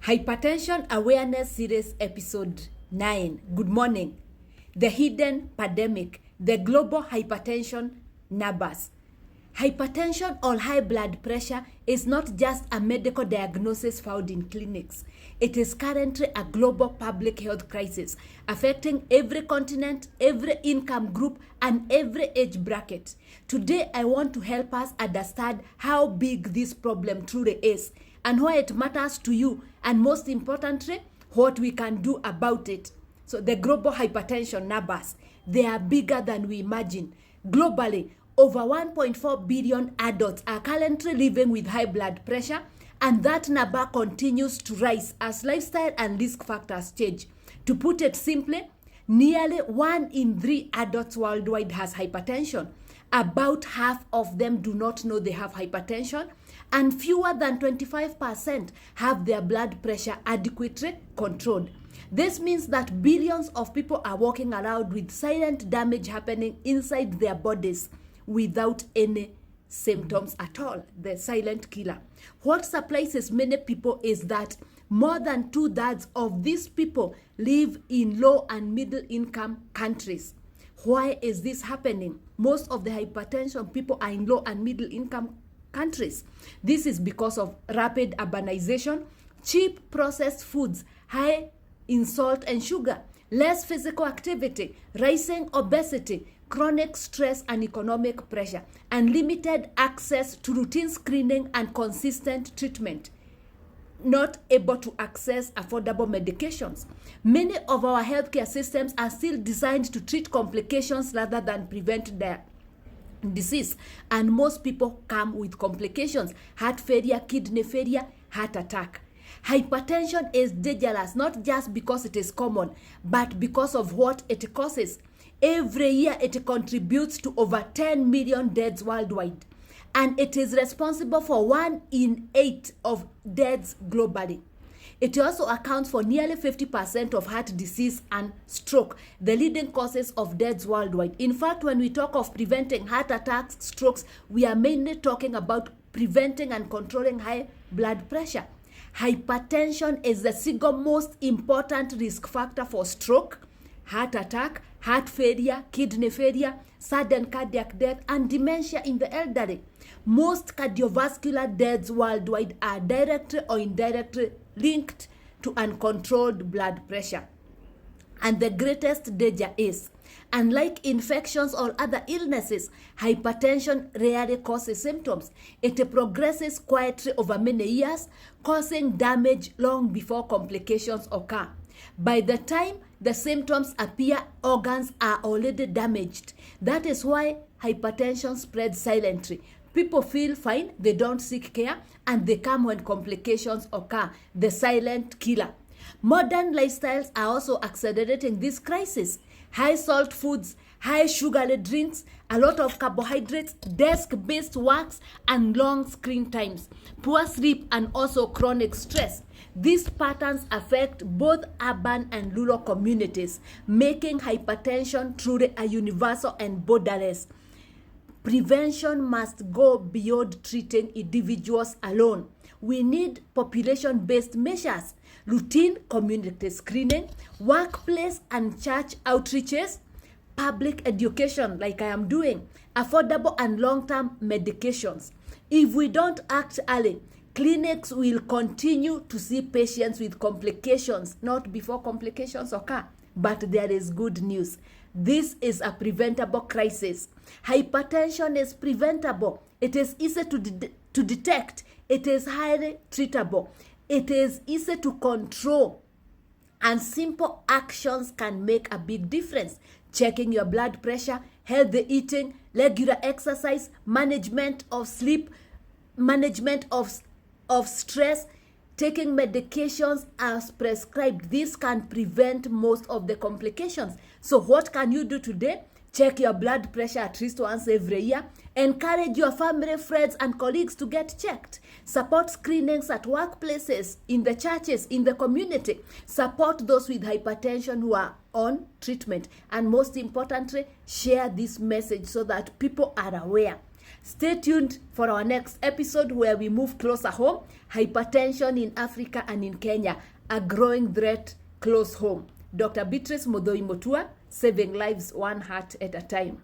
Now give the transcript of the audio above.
Hypertension Awareness Series Episode 9. Good morning. The hidden pandemic, the global hypertension numbers. Hypertension or high blood pressure is not just a medical diagnosis found in clinics. It is currently a global public health crisis affecting every continent, every income group, and every age bracket. Today, I want to help us understand how big this problem truly is and why it matters to you, and most importantly, what we can do about it. So the global hypertension numbers, they are bigger than we imagine. Globally, over 1.4 billion adults are currently living with high blood pressure, and that number continues to rise as lifestyle and risk factors change. To put it simply, nearly 1 in 3 adults worldwide has hypertension. About half of them do not know they have hypertension, and fewer than 25% have their blood pressure adequately controlled. This means that billions of people are walking around with silent damage happening inside their bodies without any symptoms at all. The silent killer. What surprises many people is that more than 2/3 of these people live in low and middle income countries. Why is this happening? Most of the hypertension people are in low and middle income countries. This is because of rapid urbanization, cheap processed foods, high in salt and sugar, less physical activity, rising obesity, chronic stress and economic pressure, and limited access to routine screening and consistent treatment. Not able to access affordable medications. Many of our healthcare systems are still designed to treat complications rather than prevent their disease, and most people come with complications: heart failure, kidney failure, heart attack. Hypertension is dangerous not just because it is common, but because of what it causes. Every year it contributes to over 10 million deaths worldwide, and it is responsible for 1 in 8 of deaths globally. It also accounts for nearly 50% of heart disease and stroke, the leading causes of deaths worldwide. In fact, when we talk of preventing heart attacks, strokes, we are mainly talking about preventing and controlling high blood pressure. Hypertension is the single most important risk factor for stroke, heart attack, heart failure, kidney failure, sudden cardiac death, and dementia in the elderly. Most cardiovascular deaths worldwide are directly or indirectly linked to uncontrolled blood pressure. And the greatest danger is, unlike infections or other illnesses, hypertension rarely causes symptoms. It progresses quietly over many years, causing damage long before complications occur. By the time the symptoms appear, organs are already damaged. That is why hypertension spreads silently. People feel fine, they don't seek care, and they come when complications occur, the silent killer. Modern lifestyles are also accelerating this crisis. High salt foods, high sugary drinks, a lot of carbohydrates, desk-based works, and long screen times, poor sleep, and also chronic stress. These patterns affect both urban and rural communities, making hypertension truly a universal and borderless. Prevention must go beyond treating individuals alone. We need population-based measures, routine community screening, workplace and church outreaches, public education like I am doing, affordable and long-term medications. If we don't act early, clinics will continue to see patients with complications, not before complications occur. But there is good news. This is a preventable crisis. Hypertension is preventable. It is easy to detect. It is highly treatable. It is easy to control. And simple actions can make a big difference. Checking your blood pressure, healthy eating, regular exercise, management of sleep, management of stress, taking medications as prescribed. This can prevent most of the complications. So what can you do today? Check your blood pressure at least once every year. Encourage your family, friends, and colleagues to get checked. Support screenings at workplaces, in the churches, in the community. Support those with hypertension who are on treatment. And most importantly, share this message so that people are aware. Stay tuned for our next episode where we move closer home. Hypertension in Africa and in Kenya, a growing threat close home. Dr. Beatrice Muthui-Mutua, saving lives one heart at a time.